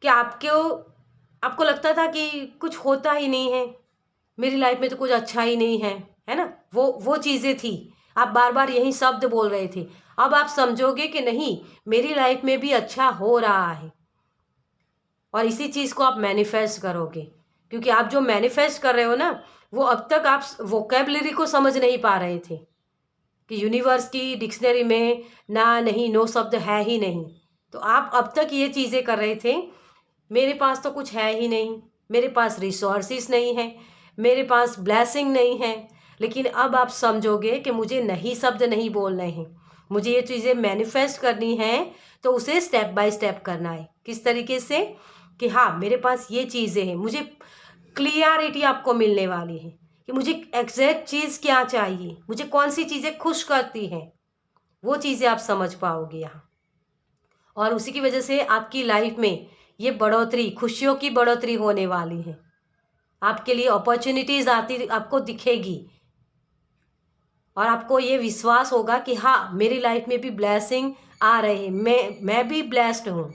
कि आपको लगता था कि कुछ होता ही नहीं है, मेरी लाइफ में तो कुछ अच्छा ही नहीं है ना, वो चीज़ें थी। आप बार बार यही शब्द बोल रहे थे। अब आप समझोगे कि नहीं, मेरी लाइफ में भी अच्छा हो रहा है, और इसी चीज़ को आप मैनिफेस्ट करोगे। क्योंकि आप जो मैनिफेस्ट कर रहे हो ना, वो अब तक आप वोकेबलरी को समझ नहीं पा रहे थे कि यूनिवर्स की डिक्शनरी में ना, नहीं, नो शब्द है ही नहीं। तो आप अब तक ये चीज़ें कर रहे थे, मेरे पास तो कुछ है ही नहीं, मेरे पास रिसोर्सेस नहीं है, मेरे पास ब्लेसिंग नहीं है। लेकिन अब आप समझोगे कि मुझे नहीं शब्द नहीं बोलने हैं, मुझे ये चीज़ें मैनिफेस्ट करनी है, तो उसे स्टेप बाय स्टेप करना है। किस तरीके से कि हाँ, मेरे पास ये चीज़ें हैं, मुझे क्लियरिटी आपको मिलने वाली है कि मुझे एग्जैक्ट चीज़ क्या चाहिए, मुझे कौन सी चीज़ें खुश करती हैं, वो चीज़ें आप समझ पाओगे यहाँ। और उसी की वजह से आपकी लाइफ में ये बढ़ोतरी, खुशियों की बढ़ोतरी होने वाली है। आपके लिए अपॉर्चुनिटीज़ आती आपको दिखेगी और आपको ये विश्वास होगा कि हाँ, मेरी लाइफ में भी ब्लेसिंग आ रहे हैं, मैं भी ब्लेस्ड हूँ।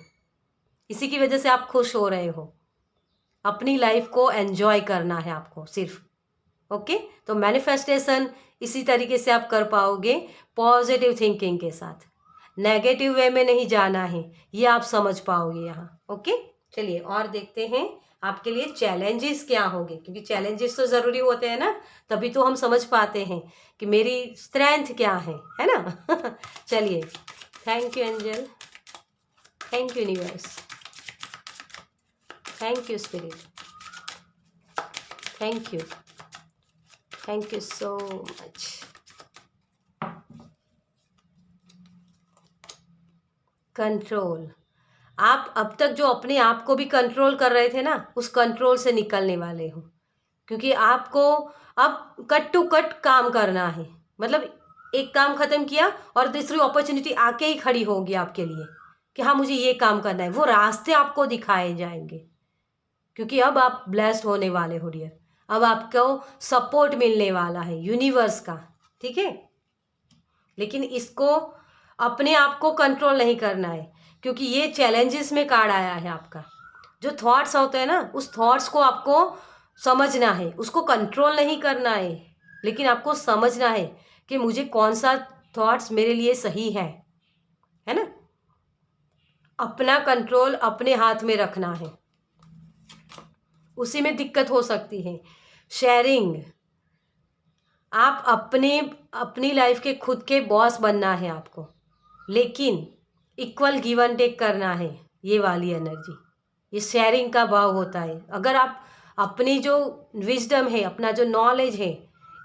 इसी की वजह से आप खुश हो रहे हो। अपनी लाइफ को एंजॉय करना है आपको सिर्फ। ओके, तो मैनिफेस्टेशन इसी तरीके से आप कर पाओगे, पॉजिटिव थिंकिंग के साथ। नेगेटिव वे में नहीं जाना है, ये आप समझ पाओगे यहाँ। ओके, चलिए और देखते हैं आपके लिए चैलेंजेस क्या होंगे, क्योंकि चैलेंजेस तो ज़रूरी होते हैं ना, तभी तो हम समझ पाते हैं कि मेरी स्ट्रेंथ क्या है ना। चलिए, thank you angel, thank you universe, thank you spirit, thank you, thank you so much. Control, आप अब तक जो अपने आप को भी कंट्रोल कर रहे थे ना, उस कंट्रोल से निकलने वाले हो, क्योंकि आपको अब कट टू कट काम करना है। मतलब एक काम खत्म किया और दूसरी अपॉर्चुनिटी आके ही खड़ी होगी आपके लिए कि हाँ, मुझे ये काम करना है। वो रास्ते आपको दिखाए जाएंगे, क्योंकि अब आप ब्लेस्ड होने वाले हो डियर। अब आपको सपोर्ट मिलने वाला है यूनिवर्स का, ठीक है। लेकिन इसको अपने आप को कंट्रोल नहीं करना है, क्योंकि ये चैलेंजेस में कार्ड आया है आपका। जो थॉट्स होते हैं ना, उस थॉट्स को आपको समझना है, उसको कंट्रोल नहीं करना है, लेकिन आपको समझना है कि मुझे कौन सा थॉट्स मेरे लिए सही है ना। अपना कंट्रोल अपने हाथ में रखना है, उसी में दिक्कत हो सकती है। शेयरिंग, आप अपनी लाइफ के खुद के बॉस बनना है आपको, लेकिन इक्वल गिव एंड टेक करना है। ये वाली एनर्जी, ये शेयरिंग का भाव होता है। अगर आप अपनी जो विजडम है, अपना जो नॉलेज है,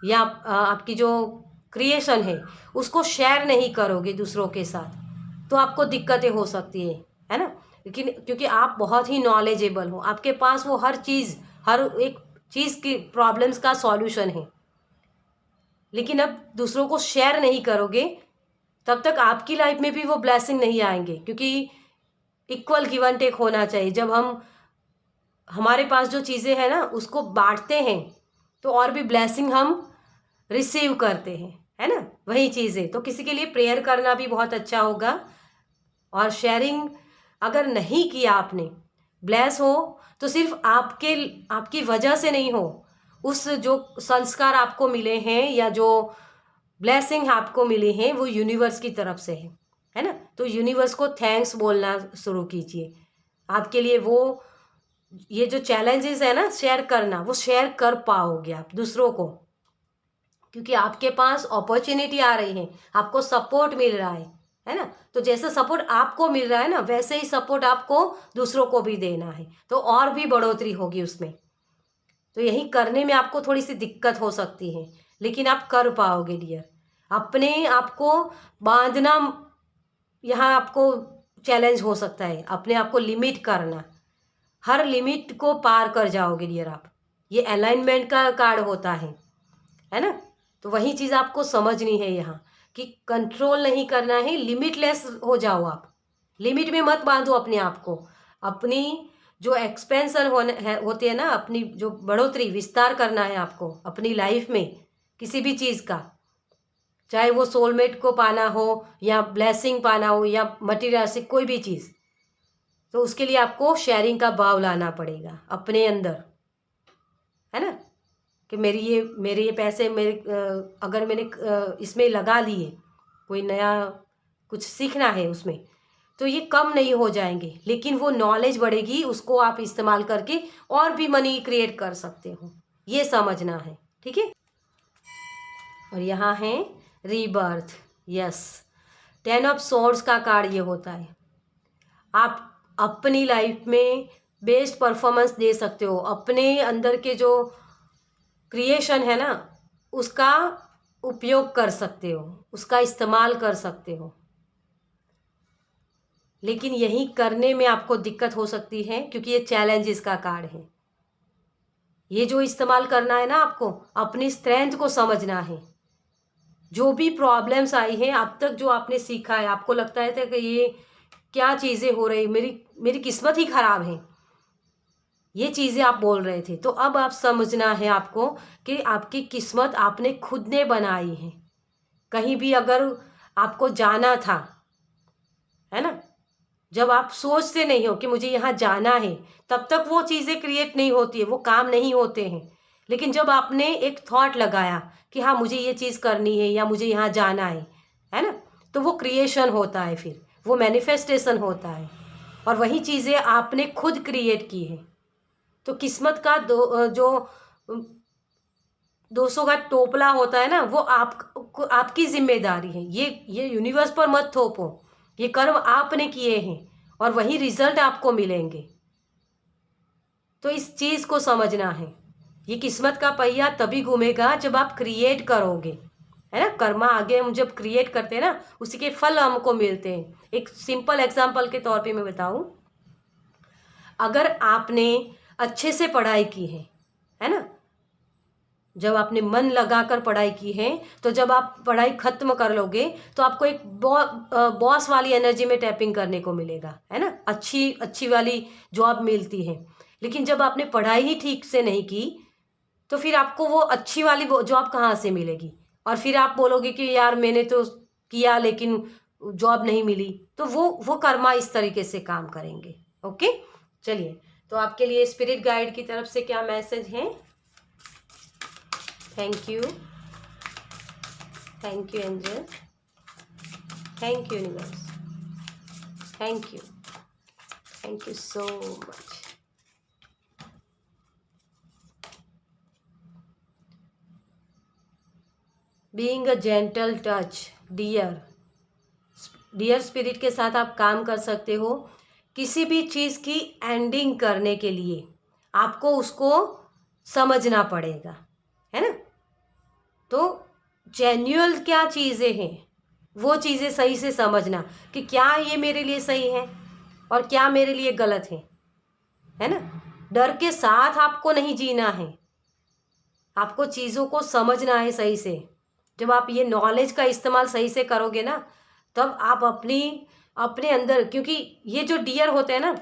या आपकी जो क्रिएशन है, उसको शेयर नहीं करोगे दूसरों के साथ, तो आपको दिक्कतें हो सकती है ना। लेकिन क्योंकि आप बहुत ही नॉलेजेबल हो, आपके पास वो हर चीज़, हर एक चीज़ की प्रॉब्लम्स का सॉल्यूशन है, लेकिन अब दूसरों को शेयर नहीं करोगे, तब तक आपकी लाइफ में भी वो ब्लेसिंग नहीं आएंगे। क्योंकि इक्वल गिव एंड टेक होना चाहिए। जब हम हमारे पास जो चीज़ें हैं ना, उसको बांटते हैं, तो और भी ब्लेसिंग हम रिसीव करते हैं, है ना। वही चीज़ें, तो किसी के लिए प्रेयर करना भी बहुत अच्छा होगा। और शेयरिंग अगर नहीं किया आपने, ब्लेस हो तो सिर्फ आपकी वजह से नहीं हो, उस जो संस्कार आपको मिले हैं या जो ब्लेसिंग आपको मिले हैं, वो यूनिवर्स की तरफ से है ना। तो यूनिवर्स को थैंक्स बोलना शुरू कीजिए। आपके लिए वो ये जो चैलेंजेस है ना, शेयर करना, वो शेयर कर पाओगे आप दूसरों को, क्योंकि आपके पास अपॉर्चुनिटी आ रही है, आपको सपोर्ट मिल रहा है ना। तो जैसे सपोर्ट आपको मिल रहा है ना, वैसे ही सपोर्ट आपको दूसरों को भी देना है, तो और भी बढ़ोतरी होगी उसमें। तो यही करने में आपको थोड़ी सी दिक्कत हो सकती है, लेकिन आप कर पाओगे डियर। अपने आप को बांधना यहाँ आपको चैलेंज हो सकता है, अपने आप को लिमिट करना। हर लिमिट को पार कर जाओगे डियर आप। ये अलाइनमेंट का कार्ड होता है ना। तो वही चीज़ आपको समझनी है यहाँ, कि कंट्रोल नहीं करना है, लिमिटलेस हो जाओ आप। लिमिट में मत बांधो अपने आप को। अपनी जो एक्सपेंशन होती है ना, अपनी जो बढ़ोतरी, विस्तार करना है आपको अपनी लाइफ में, किसी भी चीज़ का, चाहे वो सोलमेट को पाना हो या ब्लेसिंग पाना हो या मटीरियलिस्टिक कोई भी चीज़, तो उसके लिए आपको शेयरिंग का भाव लाना पड़ेगा अपने अंदर, है ना। कि मेरे ये पैसे अगर मैंने इसमें लगा लिए, कोई नया कुछ सीखना है उसमें, तो ये कम नहीं हो जाएंगे, लेकिन वो नॉलेज बढ़ेगी, उसको आप इस्तेमाल करके और भी मनी क्रिएट कर सकते हो। ये समझना है, ठीक है। और यहाँ है रीबर्थ, यस। 10 ऑफ सोर्ड्स का कार्ड ये होता है। आप अपनी लाइफ में बेस्ट परफॉर्मेंस दे सकते हो, अपने अंदर के जो क्रिएशन है ना, उसका उपयोग कर सकते हो, उसका इस्तेमाल कर सकते हो। लेकिन यही करने में आपको दिक्कत हो सकती है, क्योंकि ये चैलेंजेस का कार्ड है। ये जो इस्तेमाल करना है ना, आपको अपनी स्ट्रेंथ को समझना है। जो भी प्रॉब्लम्स आई हैं अब तक, जो आपने सीखा है, आपको लगता है था कि ये क्या चीज़ें हो रही, मेरी किस्मत ही खराब है, ये चीज़ें आप बोल रहे थे, तो अब आप समझना है आपको कि आपकी किस्मत आपने खुद ने बनाई है। कहीं भी अगर आपको जाना था, है ना, जब आप सोचते नहीं हो कि मुझे यहाँ जाना है, तब तक वो चीज़ें क्रिएट नहीं होती है, वो काम नहीं होते हैं। लेकिन जब आपने एक थॉट लगाया कि हाँ मुझे ये चीज़ करनी है या मुझे यहाँ जाना है ना, तो वो क्रिएशन होता है, फिर वो मैनिफेस्टेशन होता है, और वही चीज़ें आपने खुद क्रिएट की है। तो किस्मत का जो 200 का टोपला होता है ना, वो आपकी जिम्मेदारी है। ये यूनिवर्स पर मत थोपो, ये कर्म आपने किए हैं और वही रिजल्ट आपको मिलेंगे। तो इस चीज़ को समझना है। ये किस्मत का पहिया तभी घूमेगा जब आप क्रिएट करोगे, है ना। कर्मा आगे हम जब क्रिएट करते हैं ना, उसी के फल हमको मिलते हैं। एक सिंपल एग्जांपल के तौर पे मैं बताऊं, अगर आपने अच्छे से पढ़ाई की है ना, जब आपने मन लगाकर पढ़ाई की है, तो जब आप पढ़ाई खत्म कर लोगे तो आपको एक बॉस वाली एनर्जी में टैपिंग करने को मिलेगा, है ना, अच्छी अच्छी वाली जॉब मिलती है। लेकिन जब आपने पढ़ाई ही ठीक से नहीं की, तो फिर आपको वो अच्छी वाली जॉब कहाँ से मिलेगी? और फिर आप बोलोगे कि यार मैंने तो किया लेकिन जॉब नहीं मिली। तो वो कर्मा इस तरीके से काम करेंगे। ओके, चलिए, तो आपके लिए स्पिरिट गाइड की तरफ से क्या मैसेज है? Thank you angel, thank you universe, thank you so much. Being a gentle touch, dear spirit के साथ आप काम कर सकते हो। किसी भी चीज़ की एंडिंग करने के लिए आपको उसको समझना पड़ेगा, है ना। तो जेन्युइन क्या चीज़ें हैं, वो चीज़ें सही से समझना कि क्या ये मेरे लिए सही है और क्या मेरे लिए गलत है ना। डर के साथ आपको नहीं जीना है, आपको चीज़ों को समझना है सही से। जब आप ये नॉलेज का इस्तेमाल सही से करोगे ना, तब आप अपने अंदर, क्योंकि ये जो डियर होते हैं ना,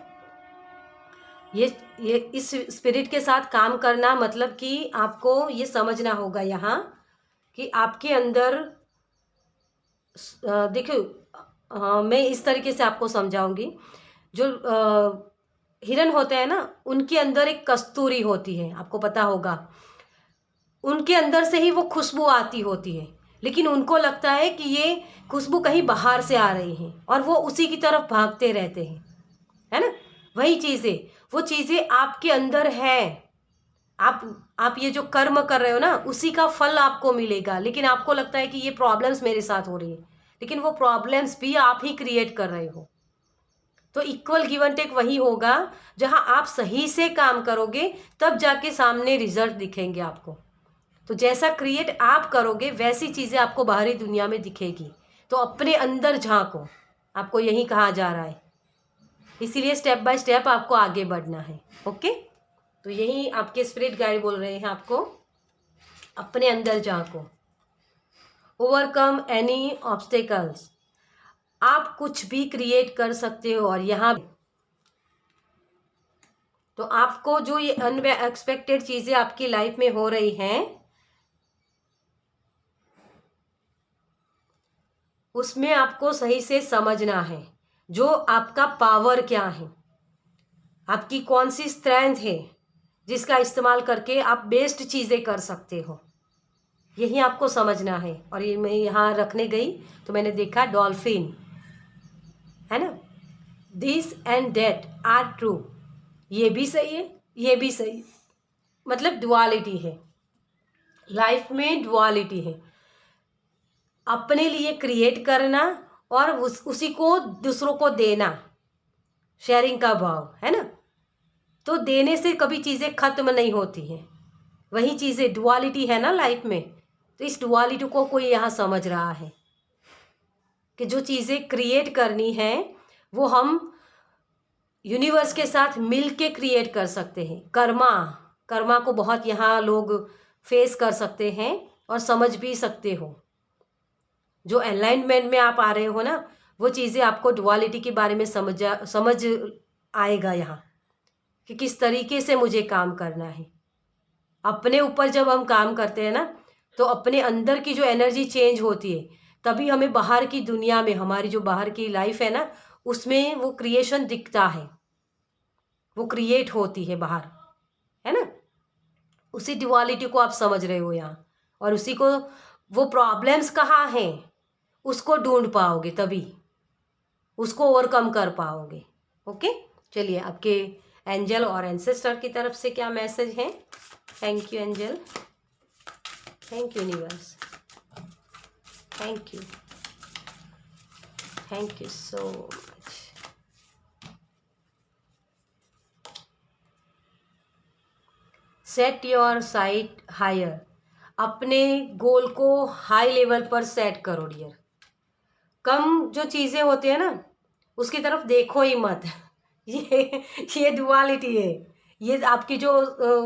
ये इस स्पिरिट के साथ काम करना मतलब कि आपको ये समझना होगा यहाँ कि आपके अंदर देखो, मैं इस तरीके से आपको समझाऊंगी। जो हिरन होते हैं ना, उनके अंदर एक कस्तूरी होती है, आपको पता होगा। उनके अंदर से ही वो खुशबू आती होती है, लेकिन उनको लगता है कि ये खुशबू कहीं बाहर से आ रही है और वो उसी की तरफ भागते रहते हैं, है ना। वही चीज़ें, वो चीज़ें आपके अंदर है। आप ये जो कर्म कर रहे हो ना, उसी का फल आपको मिलेगा। लेकिन आपको लगता है कि ये प्रॉब्लम्स मेरे साथ हो रही है, लेकिन वो प्रॉब्लम्स भी आप ही क्रिएट कर रहे हो। तो इक्वल गिव एंड टेक वही होगा जहां आप सही से काम करोगे, तब जाके सामने रिजल्ट दिखेंगे आपको। तो जैसा क्रिएट आप करोगे वैसी चीज़ें आपको बाहरी दुनिया में दिखेगी। तो अपने अंदर झांको, आपको यही कहा जा रहा है। इसीलिए स्टेप बाय स्टेप आपको आगे बढ़ना है। ओके, तो यही आपके स्पिरिट गाइड बोल रहे हैं आपको, अपने अंदर झांको। ओवरकम एनी ऑब्स्टेकल्स, आप कुछ भी क्रिएट कर सकते हो। और यहाँ तो आपको जो ये अनएक्सपेक्टेड चीज़ें आपकी लाइफ में हो रही हैं, उसमें आपको सही से समझना है जो आपका पावर क्या है, आपकी कौन सी स्ट्रेंथ है जिसका इस्तेमाल करके आप बेस्ट चीज़ें कर सकते हो। यही आपको समझना है। और ये मैं यहाँ रखने गई तो मैंने देखा डॉल्फिन, है ना, this and that are true, ये भी सही है, ये भी सही, मतलब डुअलिटी है लाइफ में, डुअलिटी है। अपने लिए क्रिएट करना और उसी को दूसरों को देना, शेयरिंग का भाव, है ना। तो देने से कभी चीज़ें खत्म नहीं होती हैं। वही चीज़ें डुअलिटी है ना लाइफ में। तो इस डुअलिटी को कोई यहाँ समझ रहा है कि जो चीज़ें क्रिएट करनी है वो हम यूनिवर्स के साथ मिल के क्रिएट कर सकते हैं। कर्मा कर्मा को बहुत यहाँ लोग फेस कर सकते हैं और समझ भी सकते हो। जो अलाइनमेंट में आप आ रहे हो ना, वो चीज़ें आपको डुअलिटी के बारे में समझ आएगा यहाँ कि किस तरीके से मुझे काम करना है। अपने ऊपर जब हम काम करते हैं ना, तो अपने अंदर की जो एनर्जी चेंज होती है, तभी हमें बाहर की दुनिया में, हमारी जो बाहर की लाइफ है ना, उसमें वो क्रिएशन दिखता है, वो क्रिएट होती है बाहर, है ना। उसी ड्युअलिटी को आप समझ रहे हो यहाँ, और उसी को, वो प्रॉब्लम्स कहाँ हैं उसको ढूंढ पाओगे, तभी उसको ओवरकम कर पाओगे। ओके, चलिए आपके एंजल और एंसेस्टर की तरफ से क्या मैसेज है। Thank you angel, thank you universe, thank you so much. Set your sight higher, अपने गोल को हाई लेवल पर सेट करो डियर। कम जो चीज़ें होती है ना, उसकी तरफ देखो ही मत। ये डुअलिटी है। ये आपकी जो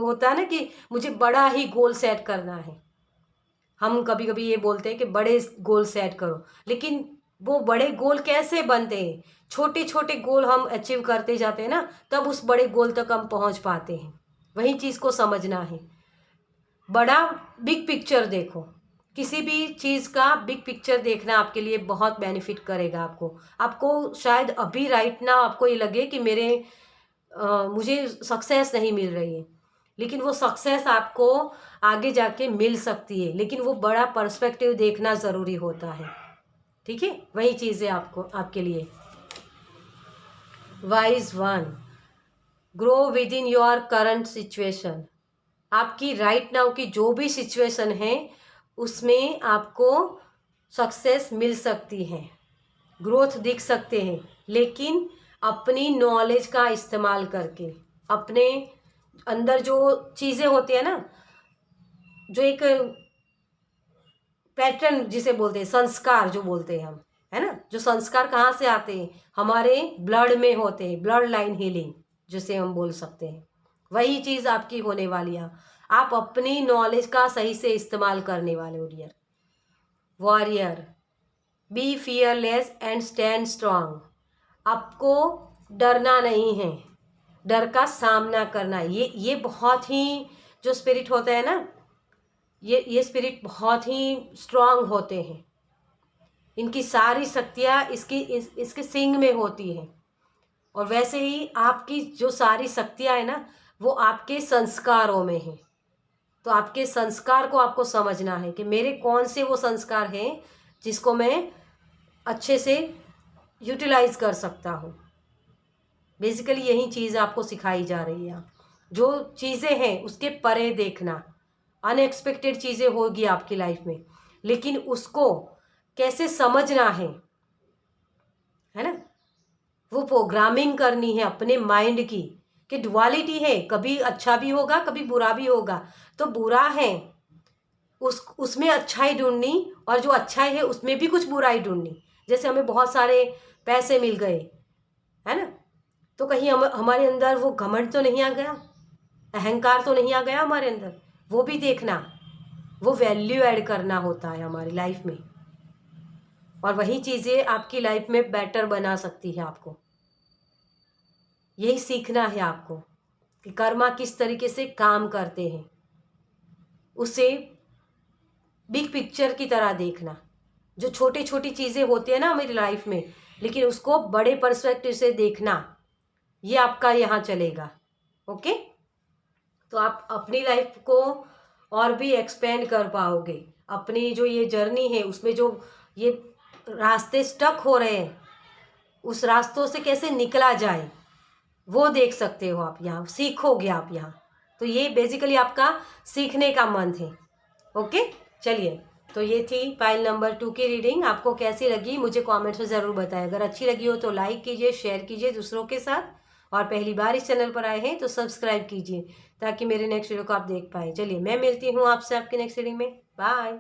होता है ना कि मुझे बड़ा ही गोल सेट करना है। हम कभी कभी ये बोलते हैं कि बड़े गोल सेट करो, लेकिन वो बड़े गोल कैसे बनते हैं? छोटे छोटे गोल हम अचीव करते जाते हैं ना, तब उस बड़े गोल तक हम पहुंच पाते हैं। वही चीज़ को समझना है। बड़ा बिग पिक्चर देखो, किसी भी चीज़ का बिग पिक्चर देखना आपके लिए बहुत बेनिफिट करेगा। आपको शायद अभी राइट ना आपको ये लगे कि मुझे सक्सेस नहीं मिल रही है, लेकिन वो सक्सेस आपको आगे जाके मिल सकती है, लेकिन वो बड़ा पर्सपेक्टिव देखना ज़रूरी होता है। ठीक है, वही चीज़ है आपके लिए। Wise one, grow with in your current situation. आपकी राइट नाउ की जो भी सिचुएशन है, उसमें आपको सक्सेस मिल सकती है, ग्रोथ दिख सकते हैं, लेकिन अपनी नॉलेज का इस्तेमाल करके। अपने अंदर जो चीज़ें होती है ना, जो एक पैटर्न जिसे बोलते हैं, संस्कार जो बोलते हैं हम, है ना, जो संस्कार कहाँ से आते हैं? हमारे ब्लड में होते हैं, ब्लड लाइन हीलिंग जिसे हम बोल सकते हैं। वही चीज़ आपकी होने वाली है। आप अपनी नॉलेज का सही से इस्तेमाल करने वाले हो dear. Warrior, be fearless and stand strong. आपको डरना नहीं है, डर का सामना करना है। ये बहुत ही, जो स्पिरिट होता है ना, ये स्पिरिट बहुत ही स्ट्रांग होते हैं। इनकी सारी शक्तियाँ इसके सिंग में होती हैं। और वैसे ही आपकी जो सारी शक्तियाँ है ना, वो आपके संस्कारों में है। तो आपके संस्कार को आपको समझना है कि मेरे कौन से वो संस्कार हैं जिसको मैं अच्छे से यूटिलाइज कर सकता हूँ। बेसिकली यही चीज़ आपको सिखाई जा रही है। जो चीज़ें हैं उसके परे देखना। अनएक्सपेक्टेड चीज़ें होगी आपकी लाइफ में, लेकिन उसको कैसे समझना है ना। वो प्रोग्रामिंग करनी है अपने माइंड की कि डुअलिटी है, कभी अच्छा भी होगा कभी बुरा भी होगा। तो बुरा है उसमें अच्छाई ढूंढनी, और जो अच्छाई है उसमें भी कुछ बुराई ढूंढनी। जैसे हमें बहुत सारे पैसे मिल गए, है ना, तो कहीं हमारे अंदर वो घमंड तो नहीं आ गया, अहंकार तो नहीं आ गया हमारे अंदर? वो भी देखना। वो वैल्यू ऐड करना होता है हमारी लाइफ में, और वही चीज़ें आपकी लाइफ में बेटर बना सकती है। आपको यही सीखना है आपको कि कर्मा किस तरीके से काम करते हैं, उसे बिग पिक्चर की तरह देखना। जो छोटी छोटी चीज़ें होती है ना हमारी लाइफ में, लेकिन उसको बड़े पर्सपेक्टिव से देखना, ये आपका यहाँ चलेगा। ओके, तो आप अपनी लाइफ को और भी एक्सपेंड कर पाओगे। अपनी जो ये जर्नी है उसमें जो ये रास्ते स्टक हो रहे हैं, उस रास्तों से कैसे निकला जाए वो देख सकते हो आप। यहाँ सीखोगे आप यहाँ। तो ये बेसिकली आपका सीखने का मन है। ओके, चलिए, तो ये थी फाइल नंबर 2 की रीडिंग। आपको कैसी लगी मुझे कमेंट्स में ज़रूर बताएं। अगर अच्छी लगी हो तो लाइक कीजिए, शेयर कीजिए दूसरों के साथ, और पहली बार इस चैनल पर आए हैं तो सब्सक्राइब कीजिए ताकि मेरे नेक्स्ट वीडियो को आप देख पाएँ। चलिए, मैं मिलती हूँ आपसे आपकी नेक्स्ट रीडिंग में। बाय।